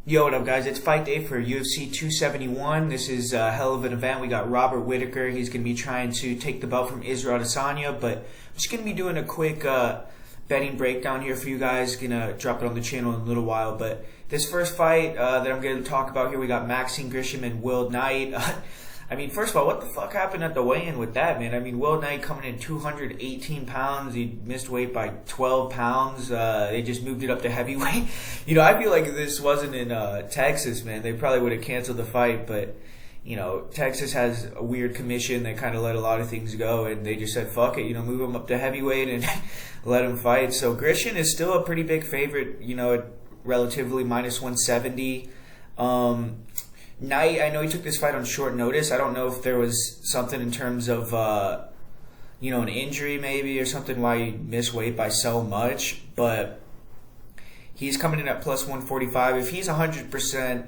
Yo, what up, guys? It's fight day for UFC 271. This is a hell of an event. We got Whittaker. He's going to be trying to take the belt from Israel Adesanya, but I'm just going to be doing a quick betting breakdown here for you guys. Going to drop it on the channel in a little while, but this first fight that I'm going to talk about here, we got Maxine Grisham and Will Knight. I mean, first of all, what the fuck happened at the weigh-in with that, man? I mean, Will Knight coming in 218 pounds. He missed weight by 12 pounds. They just moved it up to heavyweight. You know, I feel like if this wasn't in Texas, man, they probably would have canceled the fight. But, you know, Texas has a weird commission that kind of let a lot of things go. And they just said, fuck it, you know, move him up to heavyweight and let him fight. So Grisham is still a pretty big favorite, you know, at relatively minus 170. Knight, I know he took this fight on short notice. I don't know if there was something in terms of, you know, an injury maybe or something why he missed weight by so much. But he's coming in at plus 145. If he's 100%,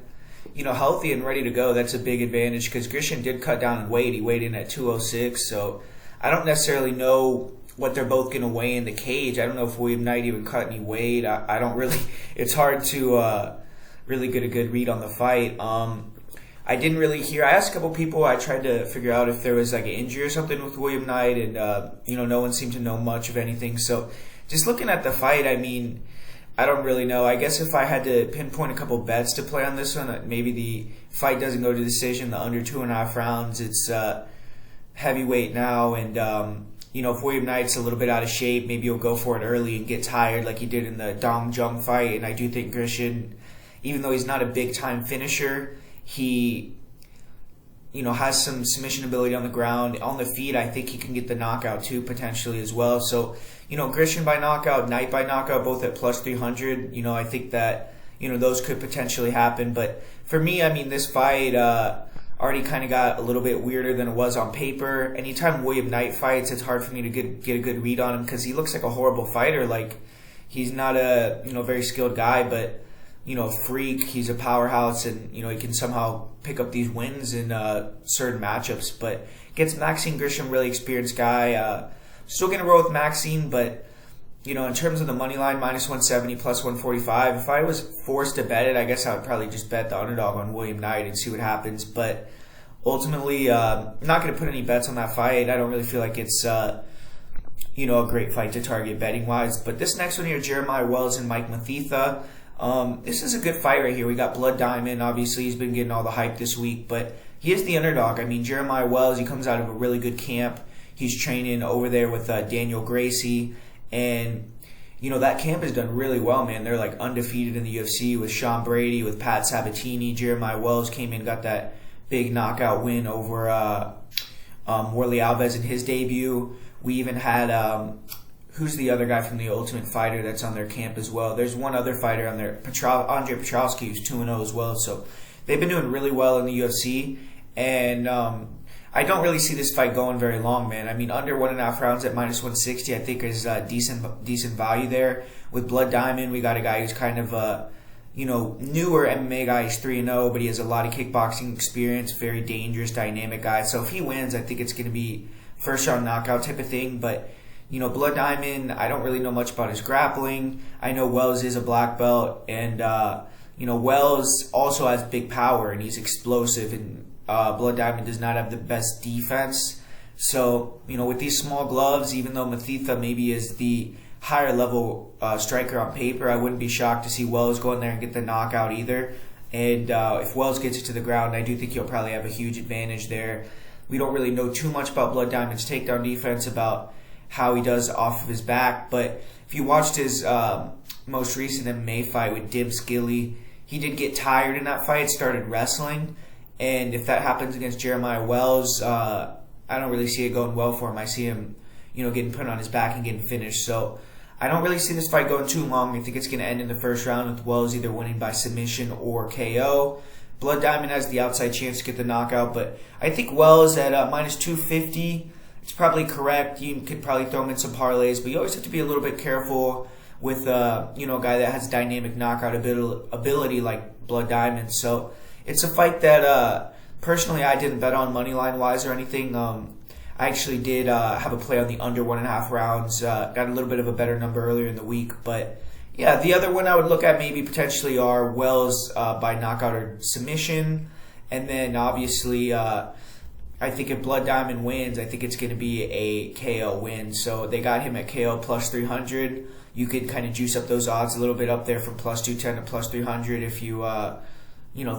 you know, healthy and ready to go, that's a big advantage because Grisham did cut down in weight. He weighed in at 206. So I don't necessarily know what they're both going to weigh in the cage. I don't know if William Knight even cut any weight. I don't really – it's hard to really get a good read on the fight. I didn't really hear. I asked a couple people. I tried to figure out if there was like an injury or something with William Knight, and you know, no one seemed to know much of anything. So, just looking at the fight, I mean, I don't really know. I guess if I had to pinpoint a couple bets to play on this one, maybe the fight doesn't go to decision, the under 2.5 rounds. It's heavyweight now, and you know, if William Knight's a little bit out of shape, maybe he'll go for it early and get tired like he did in the Dong Jung fight. And I do think Grisham, even though he's not a big time finisher, he, you know, has some submission ability on the ground. On the feet, I think he can get the knockout too, potentially as well. So, you know, Grisham by knockout, Knight by knockout, both at plus 300. You know, I think that, you know, those could potentially happen. But for me, I mean, this fight already kind of got a little bit weirder than it was on paper. Anytime William Knight fights, it's hard for me to get a good read on him because he looks like a horrible fighter. Like, he's not a, you know, very skilled guy, but, you know, freak. He's a powerhouse, and you know, he can somehow pick up these wins in certain matchups. But against Maxine Grisham, really experienced guy. Still gonna roll with Maxine, but you know, in terms of the money line, minus 170, plus 145. If I was forced to bet it, I guess I would probably just bet the underdog on William Knight and see what happens. But ultimately, I'm not gonna put any bets on that fight. I don't really feel like it's you know, a great fight to target betting wise. But this next one here, Jeremiah Wells and Mike Mathetha. This is a good fight right here. We got Blood Diamond. Obviously, he's been getting all the hype this week, but he is the underdog. I mean, Jeremiah Wells, he comes out of a really good camp. He's training over there with Daniel Gracie, and you know, that camp has done really well, man. They're like undefeated in the UFC with Sean Brady, with Pat Sabatini. Jeremiah Wells came in, got that big knockout win over Warley Alves in his debut. We even had who's the other guy from the Ultimate Fighter that's on their camp as well? There's one other fighter on there, Andre Petrowski, who's 2-0 as well. So they've been doing really well in the UFC. And I don't really see this fight going very long, man. I mean, under 1.5 rounds at minus 160, I think is decent value there. With Blood Diamond, we got a guy who's kind of a, you know, newer MMA guy. He's 3-0, but he has a lot of kickboxing experience, very dangerous, dynamic guy. So if he wins, I think it's going to be first round knockout type of thing. But you know, Blood Diamond, I don't really know much about his grappling. I know Wells is a black belt, and you know, Wells also has big power and he's explosive, and Blood Diamond does not have the best defense. So, you know, with these small gloves, even though Mathetha maybe is the higher level striker on paper, I wouldn't be shocked to see Wells go in there and get the knockout either. And if Wells gets it to the ground, I do think he'll probably have a huge advantage there. We don't really know too much about Blood Diamond's takedown defense, about how he does off of his back, but if you watched his most recent MMA fight with Dibs Gilly, he did get tired in that fight, started wrestling, and if that happens against Jeremiah Wells, I don't really see it going well for him. I see him, you know, getting put on his back and getting finished. So I don't really see this fight going too long. I think it's going to end in the first round with Wells either winning by submission or KO. Blood Diamond has the outside chance to get the knockout, but I think Wells at minus 250. It's probably correct. You could probably throw him in some parlays, but you always have to be a little bit careful with you know, a guy that has dynamic knockout ability like Blood Diamond. So it's a fight that personally I didn't bet on money line wise or anything. I actually did have a play on the under 1.5 rounds. Got a little bit of a better number earlier in the week, but Yeah, the other one I would look at maybe potentially are Wells by knockout or submission. And then obviously, I think if Blood Diamond wins, I think it's going to be a KO win. So they got him at KO plus 300. You could kind of juice up those odds a little bit up there from plus 210 to plus 300 if you,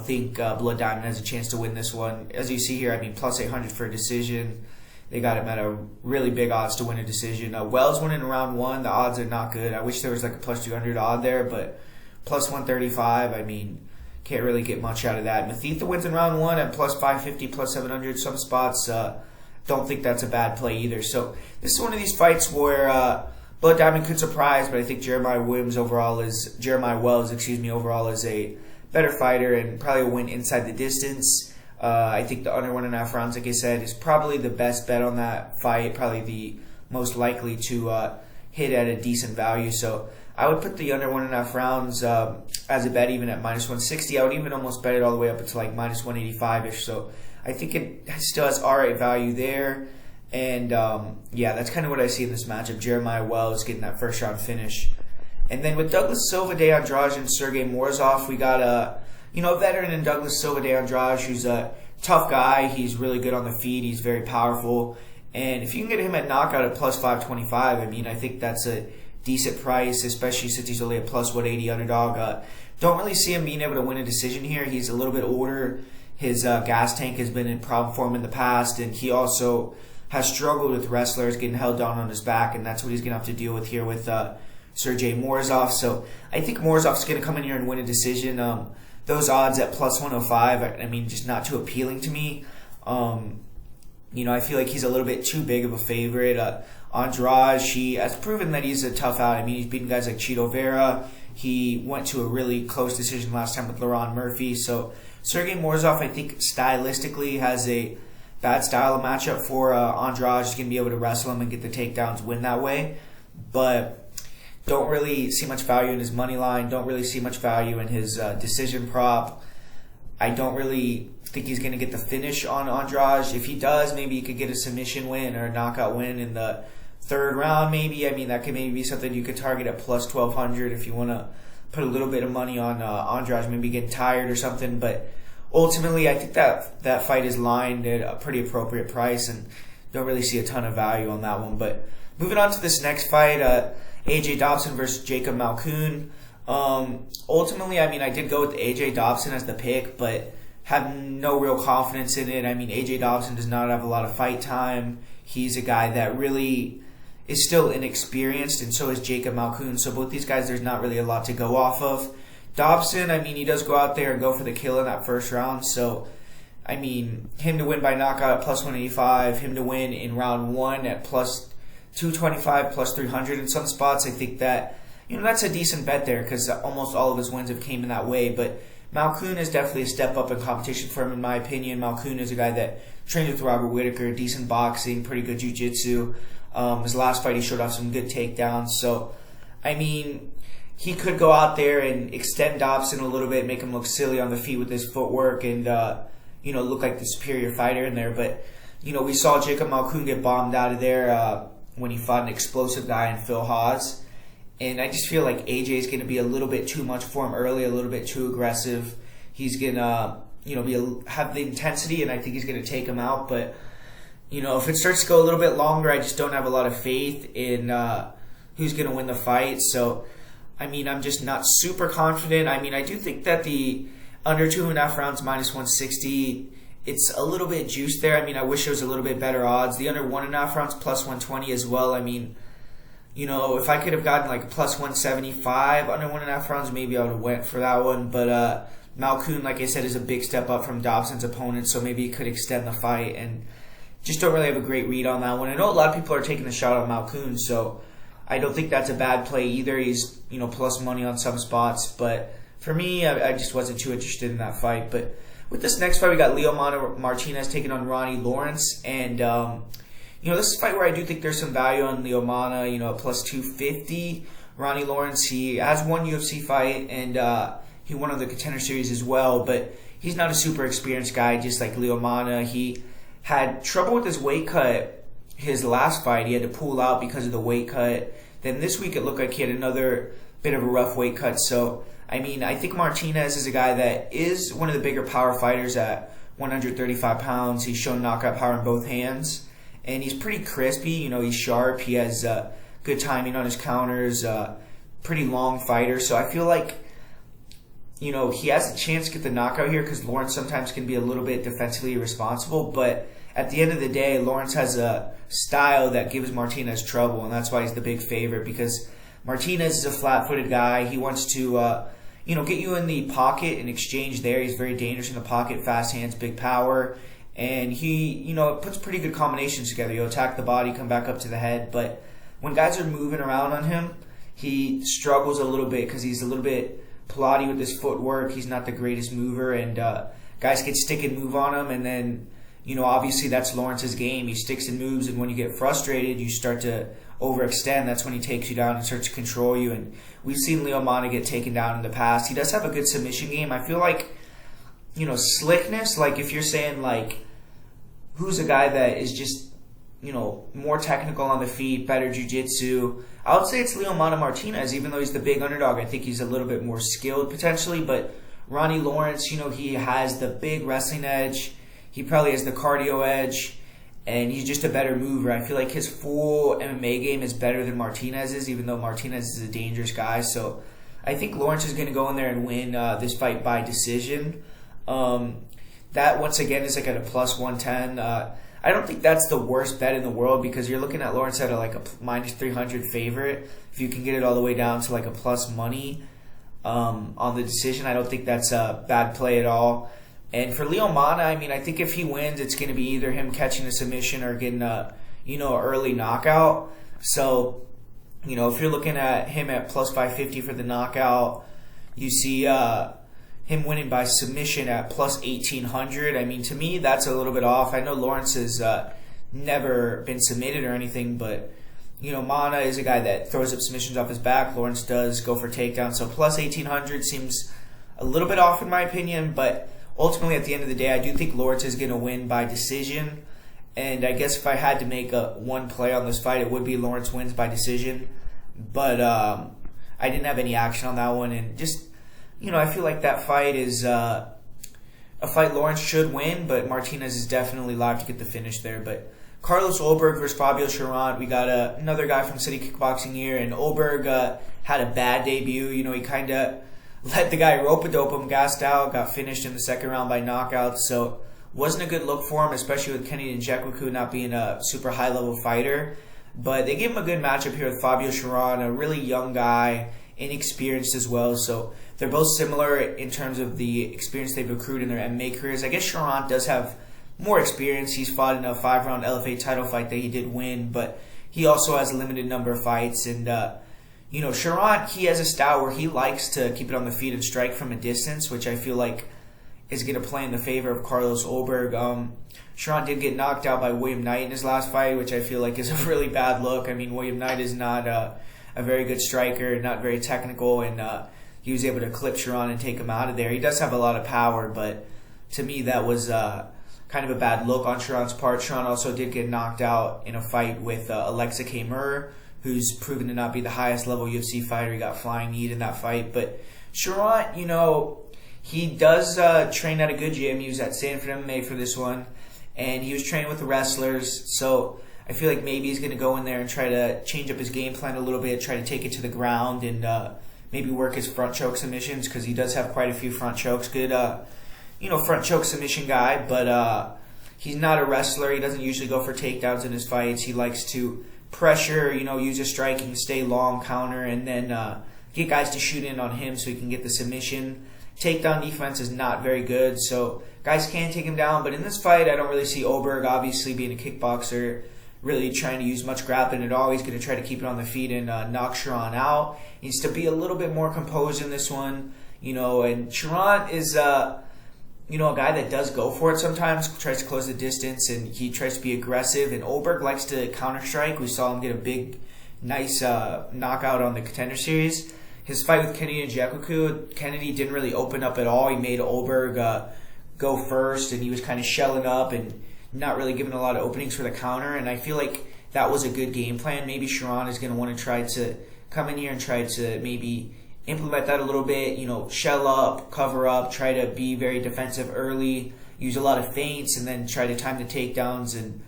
think Blood Diamond has a chance to win this one. As you see here, I mean, plus 800 for a decision. They got him at a really big odds to win a decision. Wells winning in round 1, the odds are not good. I wish there was like a plus 200 odd there, but plus 135, I mean, can't really get much out of that. Mathita wins in round 1 at plus 550, plus 700. Some spots, don't think that's a bad play either. So this is one of these fights where Blood Diamond could surprise, but I think Jeremiah Wells overall is a better fighter and probably will win inside the distance. I think the under 1.5 rounds, like I said, is probably the best bet on that fight, probably the most likely to hit at a decent value. So I would put the under 1.5 rounds as a bet even at minus 160. I would even almost bet it all the way up to like minus 185-ish. So I think it still has alright value there. And that's kind of what I see in this matchup. Jeremiah Wells getting that first round finish. And then with Douglas Silva de Andrade and Sergey Morozov, we got a veteran in Douglas Silva de Andrade who's a tough guy. He's really good on the feet. He's very powerful. And if you can get him at knockout at plus 525, I mean, I think that's a decent price, especially since he's only a plus 180 underdog. Don't really see him being able to win a decision here. He's a little bit older. His gas tank has been in problem for him in the past, and he also has struggled with wrestlers getting held down on his back, and that's what he's going to have to deal with here with Sergey Morozov. So I think Morozov's going to come in here and win a decision. Those odds at plus 105, I mean, just not too appealing to me. I feel like he's a little bit too big of a favorite. Andrade, he has proven that he's a tough out. I mean, he's beaten guys like Chito Vera. He went to a really close decision last time with Laron Murphy. So Sergey Morozov, I think, stylistically has a bad style of matchup for Andrade. He's going to be able to wrestle him and get the takedowns, win that way. But don't really see much value in his money line. Don't really see much value in his decision prop. I don't really think he's going to get the finish on Andrade. If he does, maybe he could get a submission win or a knockout win in the third round, maybe. I mean, that could maybe be something you could target at plus 1,200 if you want to put a little bit of money on Andrade, maybe getting tired or something. But ultimately, I think that fight is lined at a pretty appropriate price and don't really see a ton of value on that one. But moving on to this next fight, AJ Dobson versus Jacob Malkoun. Ultimately, I mean, I did go with AJ Dobson as the pick, but have no real confidence in it. I mean, AJ Dobson does not have a lot of fight time. He's a guy that really is still inexperienced, and so is Jacob Malkoun. So both these guys, there's not really a lot to go off of. Dobson, I mean, he does go out there and go for the kill in that first round. So, I mean, him to win by knockout at plus 185, him to win in round 1 at plus 225, plus 300 in some spots, I think that, that's a decent bet there because almost all of his wins have came in that way. But Malkoun is definitely a step up in competition for him, in my opinion. Malkoun is a guy that trained with Robert Whittaker, decent boxing, pretty good jiu-jitsu. His last fight, he showed off some good takedowns. So, I mean, he could go out there and extend Dobson a little bit, make him look silly on the feet with his footwork and, look like the superior fighter in there. But, we saw Jacob Malkoun get bombed out of there when he fought an explosive guy in Phil Haas. And I just feel like AJ is going to be a little bit too much for him early, a little bit too aggressive. He's going to, have the intensity, and I think he's going to take him out. But, if it starts to go a little bit longer, I just don't have a lot of faith in who's going to win the fight. So, I mean, I'm just not super confident. I mean, I do think that the under 2.5 rounds minus 160, it's a little bit juiced there. I mean, I wish it was a little bit better odds. The under 1.5 rounds plus 120 as well. I mean, if I could have gotten like plus 175 under 1.5 rounds, maybe I would have went for that one. But Malkoun, like I said, is a big step up from Dobson's opponent, so maybe he could extend the fight. And just don't really have a great read on that one. I know a lot of people are taking the shot on Malkoun, so I don't think that's a bad play either. He's, plus money on some spots. But for me, I just wasn't too interested in that fight. But with this next fight, we got Leo Martinez taking on Ronnie Lawrence. And, this is a fight where I do think there's some value on Leo Mana, at plus 250. Ronnie Lawrence, he has one UFC fight, and he won on the Contender Series as well. But he's not a super experienced guy, just like Leo Mana. He had trouble with his weight cut his last fight. He had to pull out because of the weight cut. Then this week it looked like he had another bit of a rough weight cut. So, I mean, I think Martinez is a guy that is one of the bigger power fighters at 135 pounds. He's shown knockout power in both hands. And he's pretty crispy. You know, he's sharp. He has good timing on his counters. Pretty long fighter. So I feel like, you know, he has a chance to get the knockout here because Lawrence sometimes can be a little bit defensively irresponsible. But at the end of the day, Lawrence has a style that gives Martinez trouble, and that's why he's the big favorite, because Martinez is a flat-footed guy. He wants to, you know, get you in the pocket and exchange there. He's very dangerous in the pocket, fast hands, big power, and he, you know, puts pretty good combinations together. He'll attack the body, come back up to the head, but when guys are moving around on him, he struggles a little bit because he's a little bit plotty with his footwork. He's not the greatest mover, and guys can stick and move on him, and then, you know, obviously that's Lawrence's game. He sticks and moves, and when you get frustrated, you start to overextend. That's when he takes you down and starts to control you, and we've seen Leo Mana get taken down in the past. He does have a good submission game. I feel like, you know, slickness, like if you're saying, like, who's a guy that is just, you know, more technical on the feet, better jiu-jitsu, I would say it's Leo Mana Martinez, even though he's the big underdog. I think he's a little bit more skilled potentially, but Ronnie Lawrence, you know, he has the big wrestling edge. He probably has the cardio edge, and he's just a better mover. I feel like his full MMA game is better than Martinez's, even though Martinez is a dangerous guy. So I think Lawrence is going to go in there and win this fight by decision. That, once again, is like at a plus 110. I don't think that's the worst bet in the world, because you're looking at Lawrence at like a minus 300 favorite. If you can get it all the way down to like a plus money on the decision, I don't think that's a bad play at all. And for Leo Mana, I mean, I think if he wins, it's going to be either him catching a submission or getting a, you know, early knockout. So, you know, if you're looking at him at plus 550 for the knockout, you see him winning by submission at plus 1800. I mean, to me, that's a little bit off. I know Lawrence has never been submitted or anything, but, you know, Mana is a guy that throws up submissions off his back. Lawrence does go for takedowns. So plus 1800 seems a little bit off in my opinion, but ultimately, at the end of the day, I do think Lawrence is going to win by decision. And I guess if I had to make one play on this fight, it would be Lawrence wins by decision. But I didn't have any action on that one. And just, you know, I feel like that fight is a fight Lawrence should win, but Martinez is definitely live to get the finish there. But Carlos Oberg versus Fabio Charon, we got another guy from City Kickboxing here. And Oberg had a bad debut. You know, he kind of let the guy rope-a-dope him, gassed out, got finished in the second round by knockout. So wasn't a good look for him, especially with Cannonier not being a super high-level fighter. But they gave him a good matchup here with Fabio Charon, a really young guy, inexperienced as well. So they're both similar in terms of the experience they've accrued in their MMA careers. I guess Charon does have more experience. He's fought in a 5-round LFA title fight that he did win, but he also has a limited number of fights. And you know, Charon, he has a style where he likes to keep it on the feet and strike from a distance, which I feel like is going to play in the favor of Carlos Oberg. Charon did get knocked out by William Knight in his last fight, which I feel like is a really bad look. I mean, William Knight is not a very good striker, not very technical, and he was able to clip Charon and take him out of there. He does have a lot of power, but to me that was kind of a bad look on Charon's part. Charon also did get knocked out in a fight with Alexa K. Murr, who's proven to not be the highest level UFC fighter. He got flying kneed in that fight. But Charon, you know, he does train at a good gym. He was at Stanford MMA for this one, and he was training with the wrestlers. So I feel like maybe he's going to go in there and try to change up his game plan a little bit, try to take it to the ground, and maybe work his front choke submissions, because he does have quite a few front chokes. Good, you know, front choke submission guy, but he's not a wrestler. He doesn't usually go for takedowns in his fights. He likes to pressure, you know, use his striking, stay long, counter, and then get guys to shoot in on him so he can get the submission. Takedown defense is not very good, so guys can take him down. But in this fight, I don't really see Oberg, obviously being a kickboxer, really trying to use much grappling at all. He's going to try to keep it on the feet and knock Charon out. He needs to be a little bit more composed in this one, you know. And Charon is you know, a guy that does go for it sometimes, tries to close the distance, and he tries to be aggressive. And Oberg likes to counter-strike. We saw him get a big, nice knockout on the Contender Series. His fight with Kennedy Kennedy didn't really open up at all. He made Oberg go first, and he was kind of shelling up and not really giving a lot of openings for the counter. And I feel like that was a good game plan. Maybe Charon is going to want to try to come in here and try to maybe implement that a little bit, shell up, cover up, try to be very defensive early, use a lot of feints, and then try to time the takedowns and,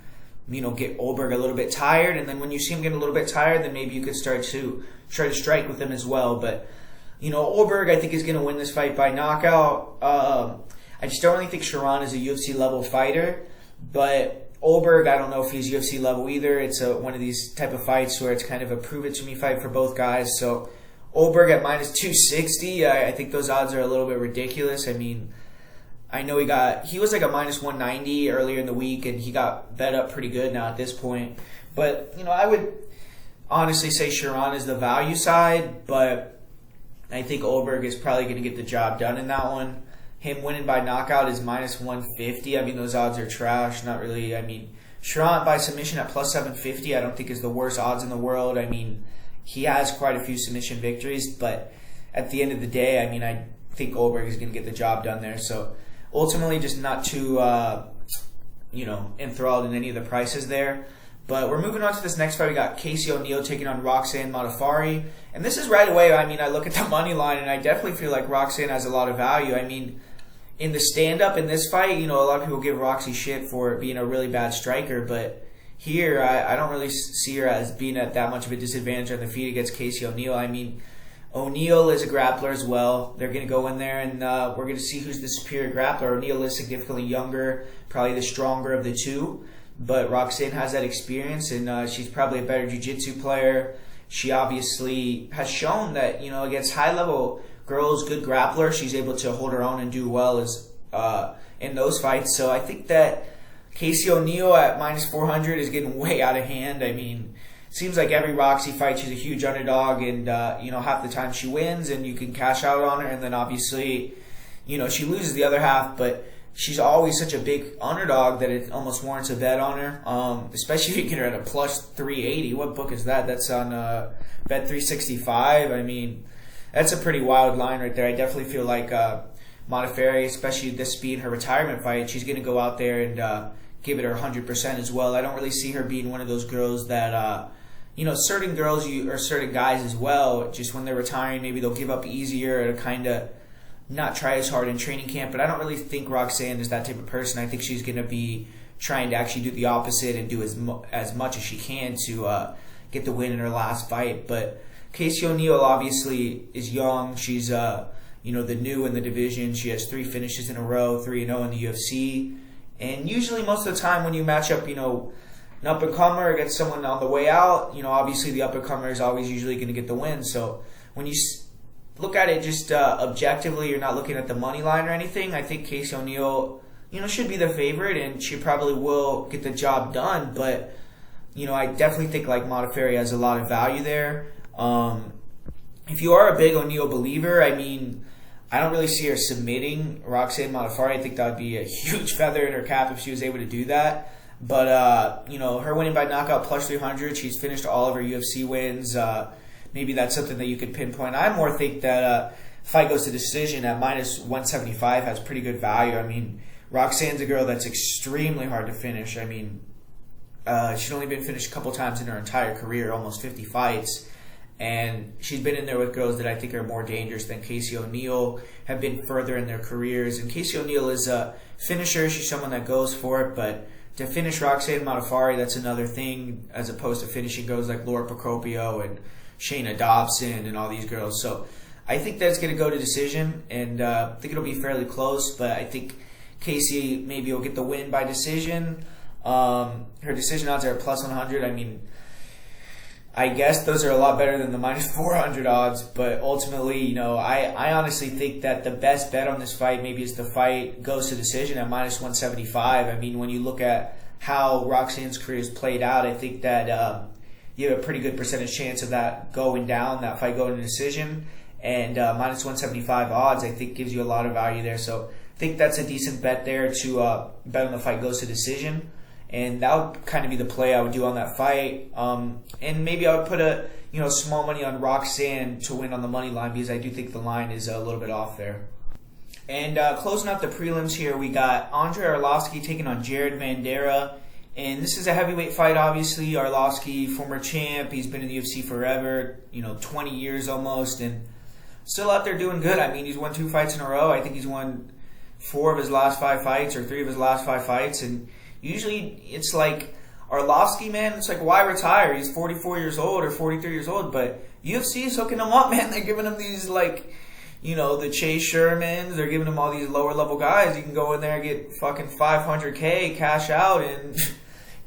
get Oberg a little bit tired. And then when you see him get a little bit tired, then maybe you could start to try to strike with him as well. But, Oberg, I think, is going to win this fight by knockout. I just don't really think Charon is a UFC level fighter, but Oberg, I don't know if he's UFC level either. It's one of these type of fights where it's kind of a prove it to me fight for both guys. So Oberg at minus 260, I think those odds are a little bit ridiculous. I mean, I know he was like a minus 190 earlier in the week, and he got bet up pretty good now at this point. But, I would honestly say Charon is the value side, but I think Oberg is probably going to get the job done in that one. Him winning by knockout is minus 150. I mean, those odds are trash. Not really. I mean, Charon by submission at plus 750 I don't think is the worst odds in the world. I mean, he has quite a few submission victories, but at the end of the day, I mean, I think Oberg is going to get the job done there. So ultimately, just not too, enthralled in any of the prices there. But we're moving on to this next fight. We got Casey O'Neill taking on Roxanne Modafferi. And this is right away, I mean, I look at the money line, and I definitely feel like Roxanne has a lot of value. I mean, in the stand-up in this fight, a lot of people give Roxy shit for being a really bad striker, but here, I don't really see her as being at that much of a disadvantage on the feet against Casey O'Neill. I mean, O'Neill is a grappler as well. They're going to go in there, and we're going to see who's the superior grappler. O'Neill is significantly younger, probably the stronger of the two, but Roxanne has that experience, and she's probably a better jiu-jitsu player. She obviously has shown that, against high-level girls, good grappler, she's able to hold her own and do well as in those fights. So I think that Casey O'Neill at minus 400 is getting way out of hand. I mean, it seems like every Roxy fight she's a huge underdog, and half the time she wins and you can cash out on her, and then obviously she loses the other half, but she's always such a big underdog that it almost warrants a bet on her, especially if you get her at a plus 380. What book is that? That's on Bet 365. I mean, that's a pretty wild line right there. I definitely feel like Modafferi, especially this being her retirement fight, she's going to go out there and give it her 100% as well. I don't really see her being one of those girls that, certain girls or certain guys as well, just when they're retiring, maybe they'll give up easier to kind of not try as hard in training camp. But I don't really think Roxanne is that type of person. I think she's going to be trying to actually do the opposite and do as much as she can to get the win in her last fight. But Casey O'Neill obviously is young. She's the new in the division. She has 3 finishes in a row, 3-0 in the UFC. And usually most of the time when you match up, an up-and-comer against someone on the way out, obviously the up-and-comer is always usually going to get the win. So when you look at it just objectively, you're not looking at the money line or anything, I think Casey O'Neill, should be the favorite, and she probably will get the job done. But, I definitely think like Modafferi has a lot of value there. If you are a big O'Neill believer, I mean, I don't really see her submitting Roxanne Modafferi. I think that would be a huge feather in her cap if she was able to do that. But, her winning by knockout plus 300, she's finished all of her UFC wins. Maybe that's something that you could pinpoint. I more think that fight goes to decision at minus 175 has pretty good value. I mean, Roxanne's a girl that's extremely hard to finish. I mean, she's only been finished a couple times in her entire career, almost 50 fights. And she's been in there with girls that I think are more dangerous than Casey O'Neill, have been further in their careers. And Casey O'Neill is a finisher. She's someone that goes for it. But to finish Roxanne Modafferi, that's another thing, as opposed to finishing girls like Laura Procopio and Shayna Dobson and all these girls. So I think that's going to go to decision, and I think it'll be fairly close. But I think Casey maybe will get the win by decision. Her decision odds are plus 100. I mean, I guess those are a lot better than the minus 400 odds, but ultimately, I honestly think that the best bet on this fight maybe is the fight goes to decision at minus 175. I mean, when you look at how Roxanne's career is played out, I think that you have a pretty good percentage chance of that going down, that fight going to decision, and minus 175 odds, I think, gives you a lot of value there. So I think that's a decent bet there to bet on the fight goes to decision. And that would kind of be the play I would do on that fight. And maybe I would put a small money on Roxanne to win on the money line, because I do think the line is a little bit off there. And closing out the prelims here, we got Andre Arlovski taking on Jared Vanderaa. And this is a heavyweight fight, obviously. Arlovski, former champ. He's been in the UFC forever, 20 years almost, and still out there doing good. I mean, he's won 2 fights in a row. I think he's won 4 of his last 5 fights or 3 of his last 5 fights. And usually it's like Arlovski, man, it's like, why retire? He's 44 years old or 43 years old, but UFC is hooking him up, man. They're giving him these, like, the Chase Shermans. They're giving him all these lower level guys. You can go in there and get fucking $500K, cash out, and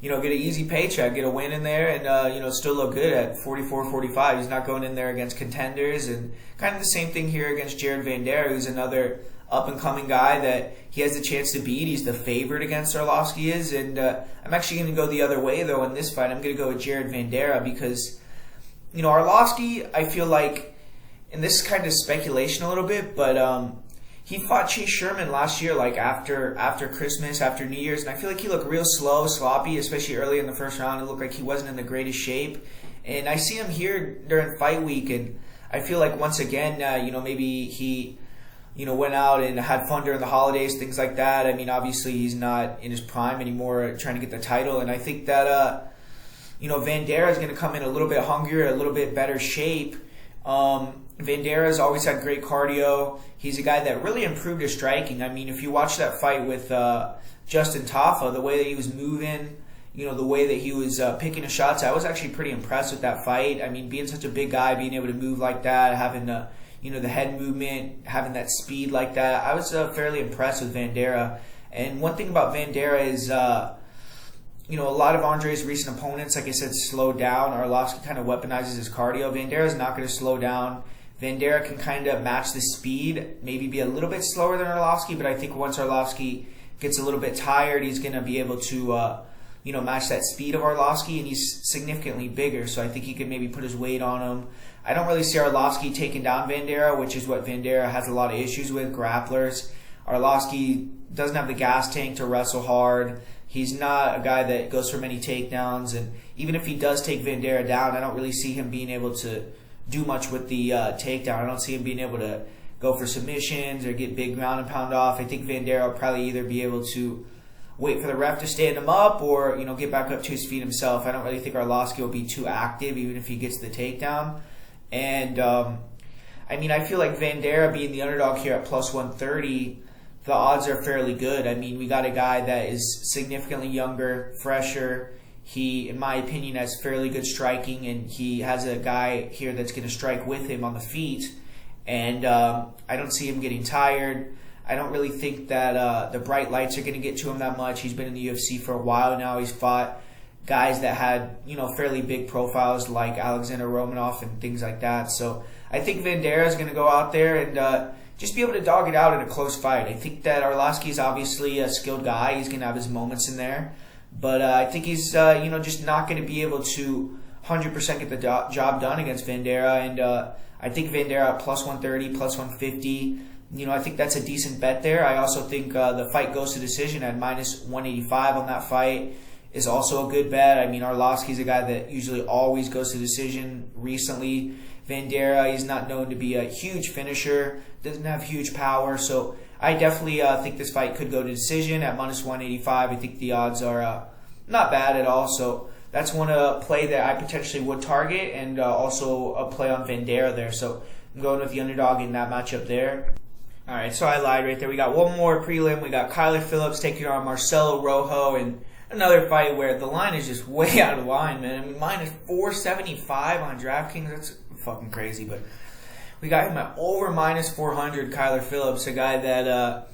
get an easy paycheck, get a win in there, and still look good at 44, 45. He's not going in there against contenders, and kind of the same thing here against Jared Vanderaa, who's another up and coming guy that he has the chance to beat. He's the favorite against Arlovski is, and I'm actually going to go the other way though in this fight. I'm going to go with Jared Vanderaa because Arlovski, I feel like, and this is kind of speculation a little bit, but he fought Chase Sherman last year, like after Christmas, after New Year's, and I feel like he looked real slow, sloppy, especially early in the first round. It looked like he wasn't in the greatest shape. And I see him here during fight week, and I feel like once again, maybe he, went out and had fun during the holidays, things like that. I mean, obviously he's not in his prime anymore trying to get the title, and I think that, Vanderaa is going to come in a little bit hungrier, a little bit better shape. Vandeera's always had great cardio. He's a guy that really improved his striking. I mean, if you watch that fight with Justin Tafa, the way that he was moving, the way that he was picking his shots, I was actually pretty impressed with that fight. I mean, being such a big guy, being able to move like that, having the head movement, having that speed like that, I was fairly impressed with Vanderaa. And one thing about Vanderaa is, a lot of Andre's recent opponents, like I said, slowed down. Arlovski kind of weaponizes his cardio. Vanderaa not going to slow down. Vanderaa can kind of match the speed, maybe be a little bit slower than Arlovski, but I think once Arlovski gets a little bit tired, he's going to be able to, match that speed of Arlovski, and he's significantly bigger, so I think he could maybe put his weight on him. I don't really see Arlovski taking down Vanderaa, which is what Vanderaa has a lot of issues with, grapplers. Arlovski doesn't have the gas tank to wrestle hard. He's not a guy that goes for many takedowns, and even if he does take Vanderaa down, I don't really see him being able to do much with the takedown. I don't see him being able to go for submissions or get big ground and pound off. I think Vanderaa will probably either be able to wait for the ref to stand him up or get back up to his feet himself. I don't really think Arlovski will be too active even if he gets the takedown. And I feel like Vanderaa being the underdog here at plus 130, the odds are fairly good. I mean, we got a guy that is significantly younger, fresher. He, in my opinion, has fairly good striking, and he has a guy here that's going to strike with him on the feet. And I don't see him getting tired. I don't really think that the bright lights are going to get to him that much. He's been in the UFC for a while now. He's fought guys that had, fairly big profiles like Alexander Romanov and things like that. So I think Vanderaa is going to go out there and just be able to dog it out in a close fight. I think that Arlovski is obviously a skilled guy. He's going to have his moments in there. But I think he's, just not going to be able to 100% get the job done against Vanderaa. And I think Vanderaa plus 130, plus 150. I think that's a decent bet there. I also think the fight goes to decision at minus 185 on that fight is also a good bet. I mean, Arlovski's a guy that usually always goes to decision. Recently, Vanderaa, he's not known to be a huge finisher, doesn't have huge power. So I definitely think this fight could go to decision at minus 185. I think the odds are not bad at all. So that's one play that I potentially would target, and also a play on Vanderaa there. So I'm going with the underdog in that matchup there. All right, so I lied right there. We got one more prelim. We got Kyler Phillips taking on Marcelo Rojo, and another fight where the line is just way out of line, man. I mean, minus 475 on DraftKings. That's fucking crazy. But we got him at over minus 400, Kyler Phillips, a guy that,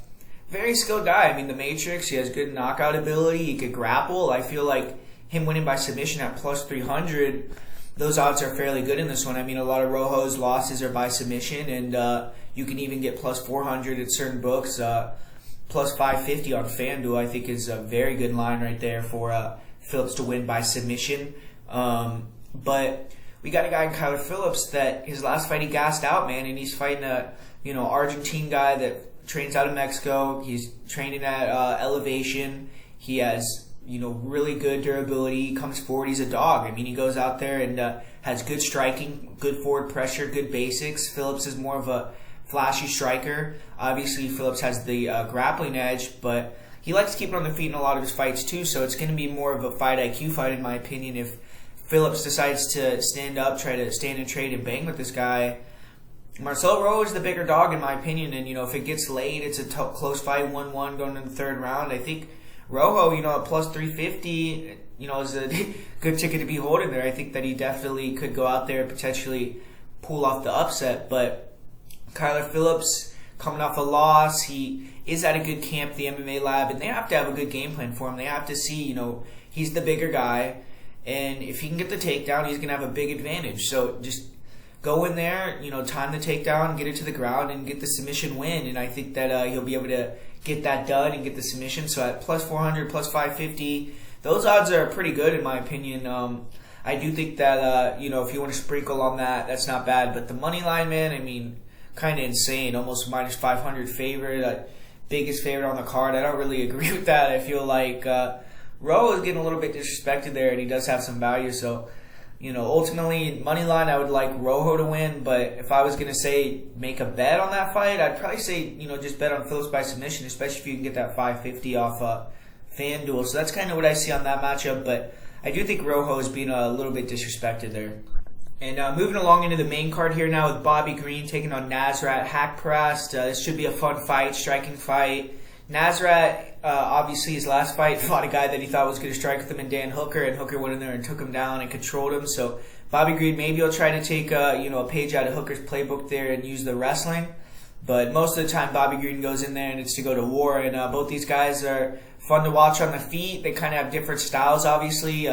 very skilled guy. I mean, the Matrix, he has good knockout ability. He could grapple. I feel like him winning by submission at plus 300, those odds are fairly good in this one. I mean, a lot of Rojo's losses are by submission, and you can even get plus 400 at certain books. Plus 550 on FanDuel, I think, is a very good line right there for Phillips to win by submission. But we got a guy in Kyler Phillips that his last fight he gassed out, man, and he's fighting a Argentine guy that trains out of Mexico. He's training at Elevation. He has really good durability. He comes forward. He's a dog. I mean, he goes out there and has good striking, good forward pressure, good basics. Phillips is more of a flashy striker. Obviously, Phillips has the grappling edge, but he likes to keep it on the feet in a lot of his fights too, so it's going to be more of a fight IQ fight, in my opinion, if Phillips decides to stand up, try to stand and trade and bang with this guy. Marcel Rojo is the bigger dog, in my opinion, and, if it gets late, it's a close fight, 1-1 going into the third round. I think Rojo, at plus 350, is a good ticket to be holding there. I think that he definitely could go out there and potentially pull off the upset, but Kyler Phillips, coming off a loss, he is at a good camp, the MMA Lab, and they have to have a good game plan for him. They have to see, he's the bigger guy, and if he can get the takedown, he's going to have a big advantage. So just go in there, time the takedown, get it to the ground, and get the submission win. And I think that he'll be able to get that done and get the submission. So at plus 400, plus 550, those odds are pretty good, in my opinion. I do think that, if you want to sprinkle on that, that's not bad. But the money line, man, kind of insane. Almost minus 500 favorite. Biggest favorite on the card. I don't really agree with that. I feel like Rowe is getting a little bit disrespected there, and he does have some value. So, ultimately, money line, I would like Rojo to win. But if I was going to say make a bet on that fight, I'd probably say, just bet on Phillips by submission, especially if you can get that 550 off FanDuel. So that's kind of what I see on that matchup. But I do think Rojo is being a little bit disrespected there. And moving along into the main card here now with Bobby Green taking on Nazareth, hack pressed. This should be a fun fight, striking fight. Nazareth, obviously his last fight, fought a guy that he thought was going to strike with him in Dan Hooker, and Hooker went in there and took him down and controlled him. So Bobby Green, maybe he'll try to take a page out of Hooker's playbook there and use the wrestling. But most of the time, Bobby Green goes in there and it's to go to war. And both these guys are fun to watch on the feet. They kind of have different styles, obviously.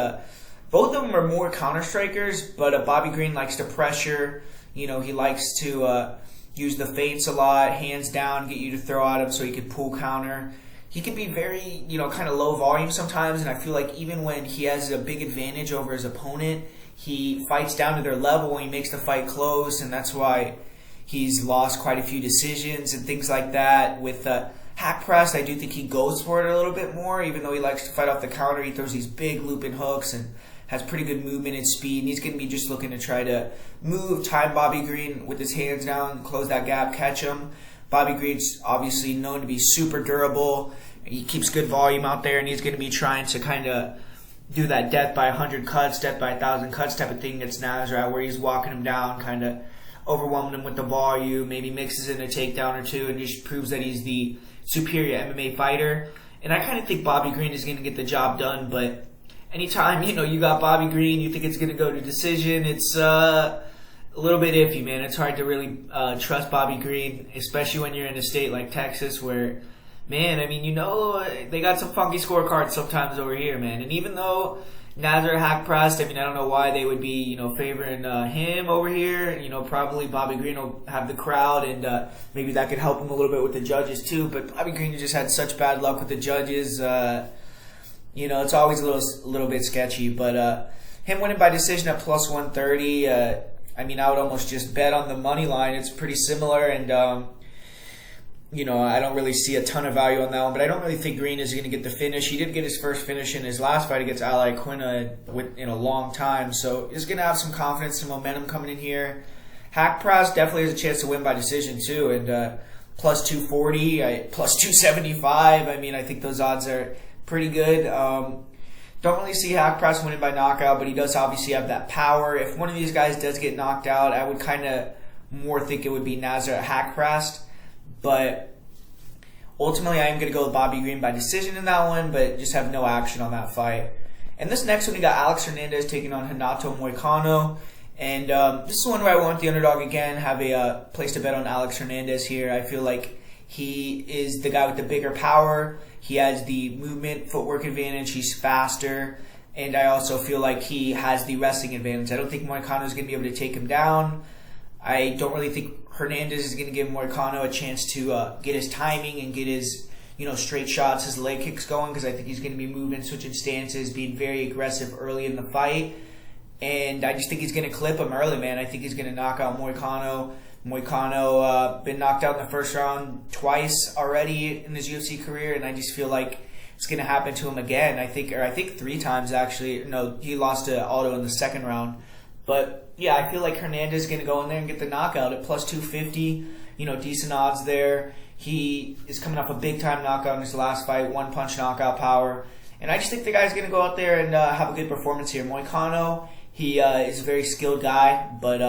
Both of them are more counter strikers, but Bobby Green likes to pressure. He likes to use the feints a lot, hands down, get you to throw at him so he can pull counter. He can be very, kind of low volume sometimes, and I feel like even when he has a big advantage over his opponent, he fights down to their level and he makes the fight close, and that's why he's lost quite a few decisions and things like that. With hack press, I do think he goes for it a little bit more, even though he likes to fight off the counter. He throws these big looping hooks and has pretty good movement and speed, and he's going to be just looking to try to move, time Bobby Green with his hands down, close that gap, catch him. Bobby Green's obviously known to be super durable. He keeps good volume out there, and he's going to be trying to kind of do that death by 100 cuts, death by 1,000 cuts type of thing against Nazareth, where he's walking him down, kind of overwhelming him with the volume, maybe mixes in a takedown or two, and just proves that he's the superior MMA fighter. And I kind of think Bobby Green is going to get the job done, but anytime, you got Bobby Green, you think it's going to go to decision, it's a little bit iffy, man. It's hard to really trust Bobby Green, especially when you're in a state like Texas where, man, they got some funky scorecards sometimes over here, man. And even though Nazareth hack pressed, I don't know why they would be, favoring him over here. Probably Bobby Green will have the crowd, and maybe that could help him a little bit with the judges too. But Bobby Green just had such bad luck with the judges. It's always a little bit sketchy, but him winning by decision at plus 130, I would almost just bet on the money line. It's pretty similar, and I don't really see a ton of value on that one, but I don't really think Green is going to get the finish. He did get his first finish in his last fight against Ali Quina in a long time, so he's going to have some confidence and momentum coming in here. Hack press definitely has a chance to win by decision too, and plus 240, plus 275. I think those odds are pretty good. Don't really see hack press winning by knockout, but he does obviously have that power. If one of these guys does get knocked out, I would kind of more think it would be Nazareth hack pressed. But ultimately, I am going to go with Bobby Green by decision in that one, but just have no action on that fight. And this next one, we got Alex Hernandez taking on Renato Moicano. And this is one where I want the underdog again, have a place to bet on Alex Hernandez here. I feel like he is the guy with the bigger power. He has the movement, footwork advantage. He's faster. And I also feel like he has the wrestling advantage. I don't think Moicano is going to be able to take him down. I don't really think Hernandez is going to give Moicano a chance to get his timing and get his straight shots, his leg kicks going, because I think he's going to be moving, switching stances, being very aggressive early in the fight. And I just think he's going to clip him early, man. I think he's going to knock out Moicano. Moicano been knocked out in the first round twice already in his UFC career, and I just feel like it's going to happen to him again. I think 3 times actually. No, he lost to Aldo in the second round. But yeah, I feel like Hernandez is going to go in there and get the knockout at plus 250. decent odds there. He is coming off a big-time knockout in his last fight, one-punch knockout power. And I just think the guy's going to go out there and have a good performance here. Moicano, he is a very skilled guy, but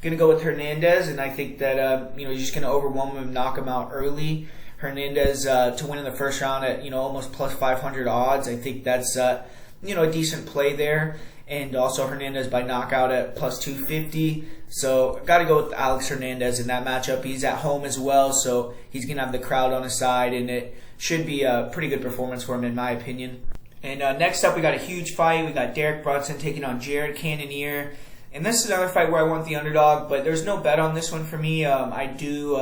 going to go with Hernandez, and I think that he's just going to overwhelm him and knock him out early. Hernandez to win in the first round at almost plus 500 odds. I think that's a decent play there. And also Hernandez by knockout at plus 250. So got to go with Alex Hernandez in that matchup. He's at home as well, so he's going to have the crowd on his side, and it should be a pretty good performance for him in my opinion. And next up, we got a huge fight. We got Derek Brunson taking on Jared Cannonier. And this is another fight where I want the underdog, but there's no bet on this one for me. I do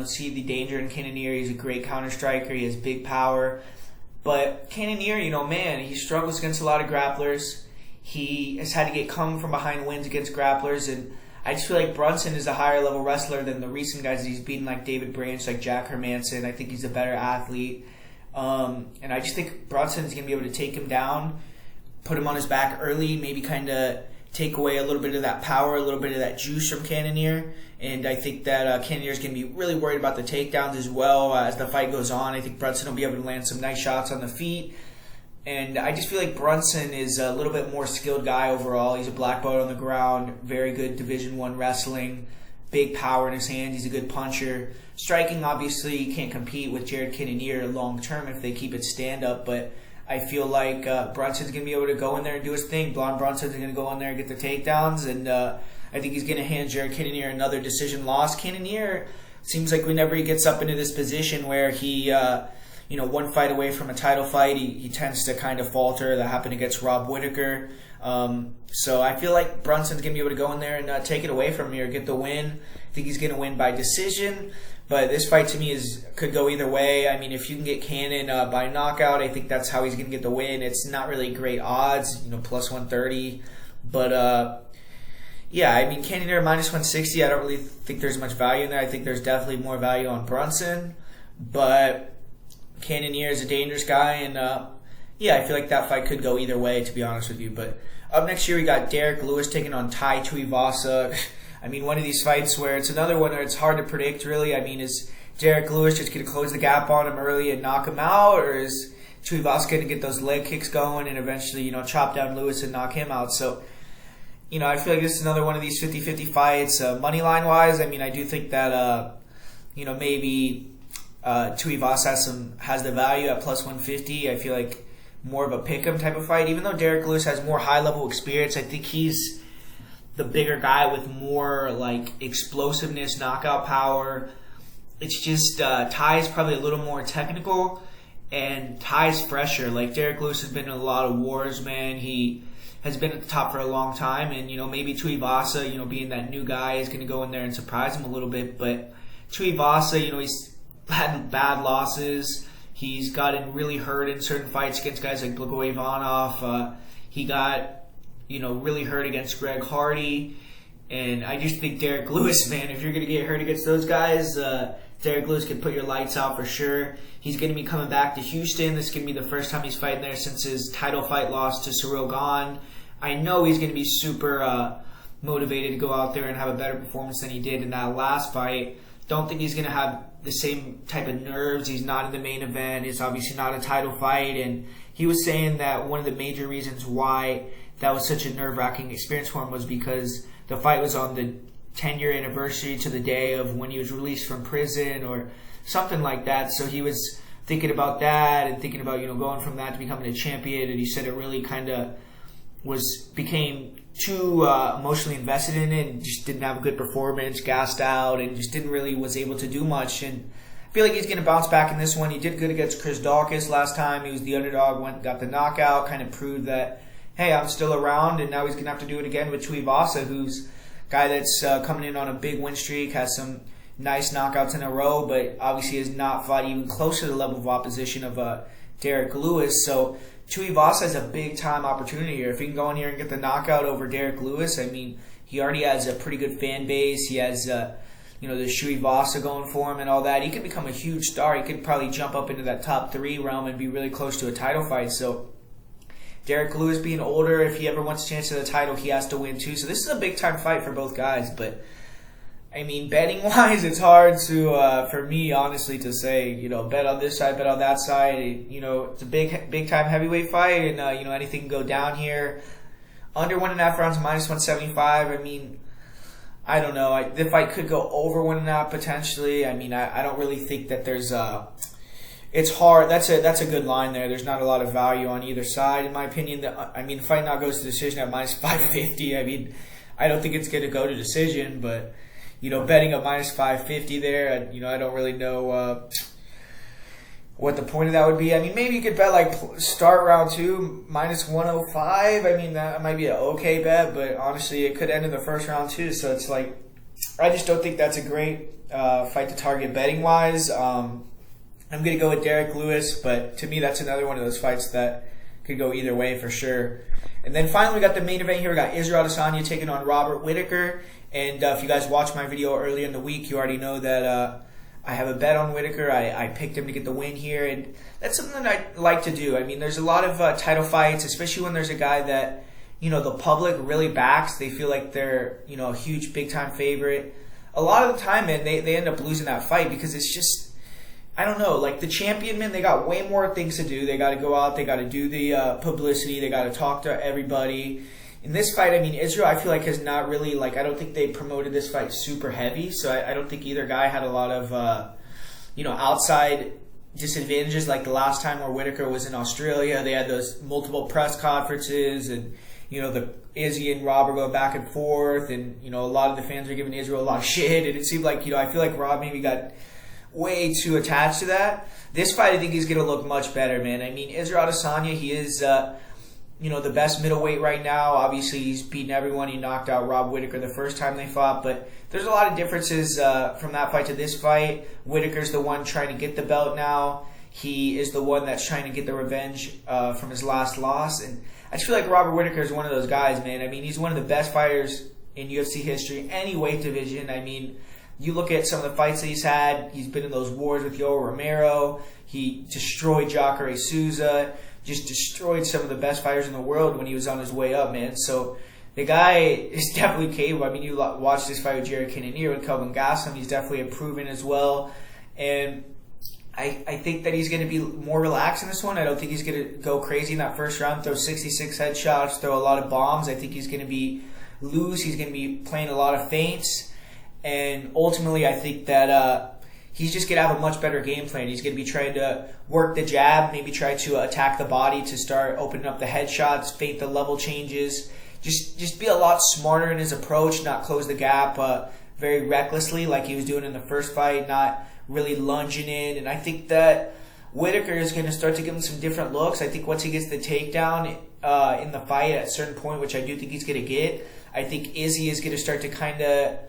see the danger in Cannonier. He's a great counter striker. He has big power. But Cannonier, he struggles against a lot of grapplers. He has had to come from behind wins against grapplers, and I just feel like Brunson is a higher level wrestler than the recent guys that he's beaten, like David Branch, like Jack Hermanson. I think he's a better athlete. And I just think Brunson's going to be able to take him down, put him on his back early, maybe kind of take away a little bit of that power, a little bit of that juice from Cannonier. And I think that Cannonier is going to be really worried about the takedowns as well as the fight goes on. I think Brunson will be able to land some nice shots on the feet. And I just feel like Brunson is a little bit more skilled guy overall. He's a black belt on the ground, very good Division I wrestling, big power in his hands. He's a good puncher. Striking, obviously, you can't compete with Jared Cannonier long term if they keep it stand-up, but I feel like Brunson's going to be able to go in there and do his thing. Blonde Brunson's going to go in there and get the takedowns, and I think he's going to hand Jared Cannonier another decision loss. Cannonier seems like whenever he gets up into this position where he one fight away from a title fight, he tends to kind of falter. That happened against Rob Whittaker. So I feel like Brunson's going to be able to go in there and take it away from me or get the win. I think he's going to win by decision. But this fight to me could go either way. I mean, if you can get Cannon by knockout, I think that's how he's going to get the win. It's not really great odds, plus 130. But Cannonier minus 160, I don't really think there's much value in there. I think there's definitely more value on Brunson. But Cannonier is a dangerous guy, and I feel like that fight could go either way, to be honest with you. But up next year, we got Derek Lewis taking on Tai Tuivasa. One of these fights where it's another one where it's hard to predict, really. Is Derek Lewis just going to close the gap on him early and knock him out, or is Tuivasa going to get those leg kicks going and eventually, chop down Lewis and knock him out? So, I feel like this is another one of these 50-50 fights. Money line-wise, I do think that, maybe Tuivasa has the value at plus 150. I feel like more of a pick'em type of fight. Even though Derek Lewis has more high-level experience, I think he's the bigger guy with more explosiveness, knockout power. It's just Ty's probably a little more technical, and Ty's fresher. Derek Lewis has been in a lot of wars, man. He has been at the top for a long time, and maybe Tuivasa, being that new guy, is going to go in there and surprise him a little bit. But Tuivasa, he's had bad losses. He's gotten really hurt in certain fights against guys like Blagoy Ivanov. He got really hurt against Greg Hardy. And I just think Derek Lewis, man, if you're going to get hurt against those guys, Derek Lewis can put your lights out for sure. He's going to be coming back to Houston. This is going to be the first time he's fighting there since his title fight loss to Cyril Gane. I know he's going to be super motivated to go out there and have a better performance than he did in that last fight. Don't think he's going to have the same type of nerves. He's not in the main event. It's obviously not a title fight. And he was saying that one of the major reasons why that was such a nerve-wracking experience for him was because the fight was on the 10-year anniversary to the day of when he was released from prison or something like that. So he was thinking about that and thinking about, going from that to becoming a champion. And he said it really kind of became too emotionally invested in it and just didn't have a good performance, gassed out, and just didn't really was able to do much. And I feel like he's going to bounce back in this one. He did good against Chris Dawkins last time. He was the underdog, got the knockout, kind of proved that, hey, I'm still around. And now he's going to have to do it again with Tuivasa, who's a guy that's coming in on a big win streak, has some nice knockouts in a row, but obviously has not fought even close to the level of opposition of Derek Lewis. So Tuivasa has a big-time opportunity here. If he can go in here and get the knockout over Derek Lewis, he already has a pretty good fan base. He has, the Tuivasa going for him and all that. He could become a huge star. He could probably jump up into that top 3 realm and be really close to a title fight. So Derek Lewis being older, if he ever wants a chance at the title, he has to win too. So this is a big-time fight for both guys. But, I mean, betting wise, it's hard to for me honestly to say, bet on this side, bet on that side. It's a big time heavyweight fight, and anything can go down here. Under 1.5 rounds, -175. I mean, I don't know. The fight could go over 1.5 potentially. I mean, I don't really think that there's it's hard. That's a good line there. There's not a lot of value on either side, in my opinion. The fight now goes to decision at -550. I mean, I don't think it's going to go to decision, but betting at -550 there, I don't really know what the point of that would be. I mean, maybe you could bet like start round 2 -105. I mean, that might be an okay bet, but honestly, it could end in the first round too. So it's like, I just don't think that's a great fight to target betting wise. I'm going to go with Derek Lewis, but to me, that's another one of those fights that could go either way for sure. And then finally, we got the main event here. We got Israel Adesanya taking on Robert Whittaker. And if you guys watched my video earlier in the week, you already know that I have a bet on Whittaker. I picked him to get the win here, and that's something that I like to do. I mean, there's a lot of title fights, especially when there's a guy that the public really backs. They feel like they're a huge big time favorite. A lot of the time, man, they end up losing that fight because it's just, I don't know, like the champion, man, they got way more things to do. They got to go out, they got to do the publicity, they got to talk to everybody. In this fight, I mean, Israel, I feel like has not really, I don't think they promoted this fight super heavy, so I don't think either guy had a lot of, outside disadvantages like the last time where Whittaker was in Australia. They had those multiple press conferences, and, the Izzy and Rob are going back and forth, and, a lot of the fans are giving Israel a lot of shit, and it seemed like, I feel like Rob maybe got way too attached to that. This fight, I think he's going to look much better, man. I mean, Israel Adesanya, he is, the best middleweight right now. Obviously, he's beaten everyone. He knocked out Rob Whittaker the first time they fought, but there's a lot of differences from that fight to this fight. Whittaker's the one trying to get the belt now. He is the one that's trying to get the revenge from his last loss, and I just feel like Robert Whittaker is one of those guys, man. I mean, he's one of the best fighters in UFC history, any weight division. I mean, you look at some of the fights that he's had. He's been in those wars with Yoel Romero. He destroyed Jacare Souza. Just destroyed some of the best fighters in the world when he was on his way up, man. So the guy is definitely capable. I mean, you watch this fight with Jared Cannonier, with Kelvin Gastelum. He's definitely improving as well. And I think that he's going to be more relaxed in this one. I don't think he's going to go crazy in that first round, throw 66 headshots, throw a lot of bombs. I think he's going to be loose. He's going to be playing a lot of feints. And ultimately, I think that he's just going to have a much better game plan. He's going to be trying to work the jab, maybe try to attack the body to start opening up the headshots, feint the level changes. Just be a lot smarter in his approach, not close the gap very recklessly like he was doing in the first fight, not really lunging in. And I think that Whittaker is going to start to give him some different looks. I think once he gets the takedown in the fight at a certain point, which I do think he's going to get, I think Izzy is going to start to kind of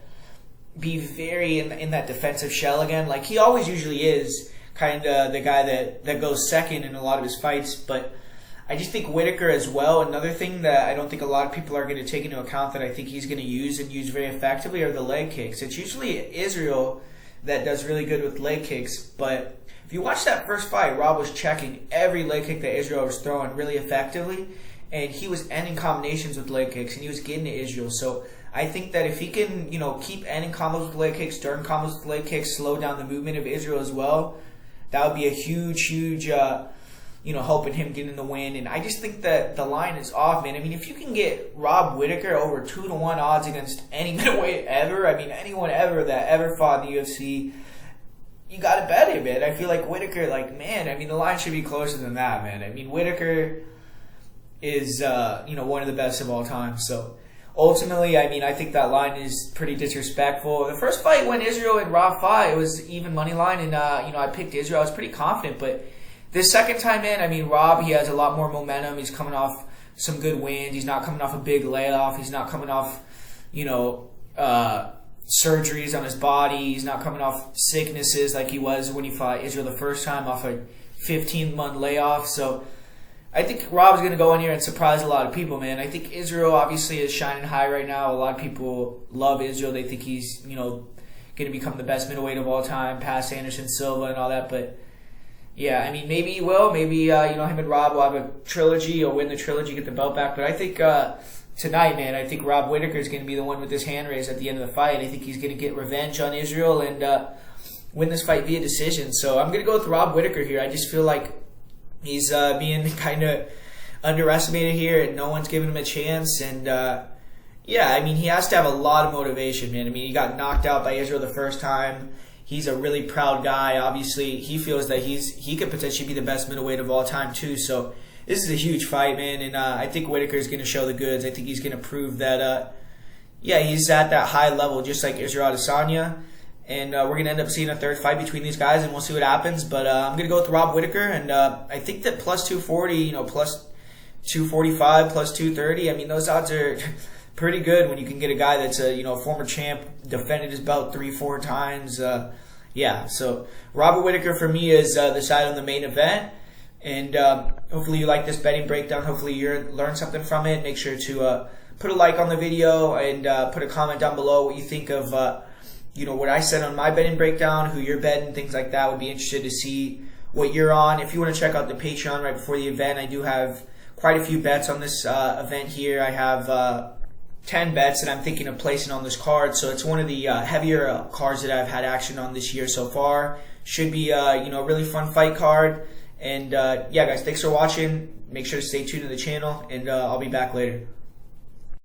be very in that defensive shell again, like he always usually is, kind of the guy that goes second in a lot of his fights. But I just think Whittaker as well, another thing that I don't think a lot of people are going to take into account that I think he's going to use and use very effectively are the leg kicks. It's usually Israel that does really good with leg kicks, but if you watch that first fight, Rob was checking every leg kick that Israel was throwing really effectively, and he was ending combinations with leg kicks, and he was getting to Israel. So I think that if he can, keep ending combos with leg kicks, turn combos with leg kicks, slow down the movement of Israel as well, that would be a huge, helping him getting the win. And I just think that the line is off, man. I mean, if you can get Rob Whittaker over 2-1 odds against any middleweight ever, I mean, anyone ever that ever fought in the UFC, you got to bet him, man. I feel like Whittaker, the line should be closer than that, man. I mean, Whittaker is, one of the best of all time. So ultimately, I think that line is pretty disrespectful. The first fight when Israel and Rob fought, it was even money line, and I picked Israel. I was pretty confident, but this second time in, Rob, he has a lot more momentum. He's coming off some good wins. He's not coming off a big layoff. He's not coming off, surgeries on his body. He's not coming off sicknesses like he was when he fought Israel the first time, off a 15-month layoff. So I think Rob's going to go in here and surprise a lot of people, man. I think Israel obviously is shining high right now. A lot of people love Israel. They think he's, going to become the best middleweight of all time, past Anderson Silva and all that. But yeah, maybe he will. Maybe, him and Rob will have a trilogy or win the trilogy, get the belt back. But I think, to tonight, man. I think Rob Whittaker is going to be the one with this hand raise at the end of the fight. I think he's going to get revenge on Israel and win this fight via decision. So I'm going to go with Rob Whittaker here. I just feel like he's being kind of underestimated here, and no one's giving him a chance. And yeah, I mean, he has to have a lot of motivation, man. I mean, he got knocked out by Israel the first time. He's a really proud guy. Obviously, he feels that he could potentially be the best middleweight of all time too. So this is a huge fight, man, and I think Whittaker is going to show the goods. I think he's going to prove that, yeah, he's at that high level, just like Israel Adesanya. And we're going to end up seeing a third fight between these guys, and we'll see what happens. But I'm going to go with Rob Whittaker, and I think that plus 240, you know, plus 245, plus 230. I mean, those odds are pretty good when you can get a guy that's a former champ, defended his belt 3-4 times. Yeah, so Robert Whittaker for me is the side on the main event. And hopefully you like this betting breakdown. Hopefully you learned something from it. Make sure to put a like on the video and put a comment down below what you think of what I said on my betting breakdown, who you're betting, things like that. Would be interested to see what you're on. If you want to check out the Patreon right before the event, I do have quite a few bets on this event here. I have 10 bets that I'm thinking of placing on this card. So it's one of the heavier cards that I've had action on this year so far. Should be a really fun fight card. And yeah, guys, thanks for watching. Make sure to stay tuned to the channel, and I'll be back later.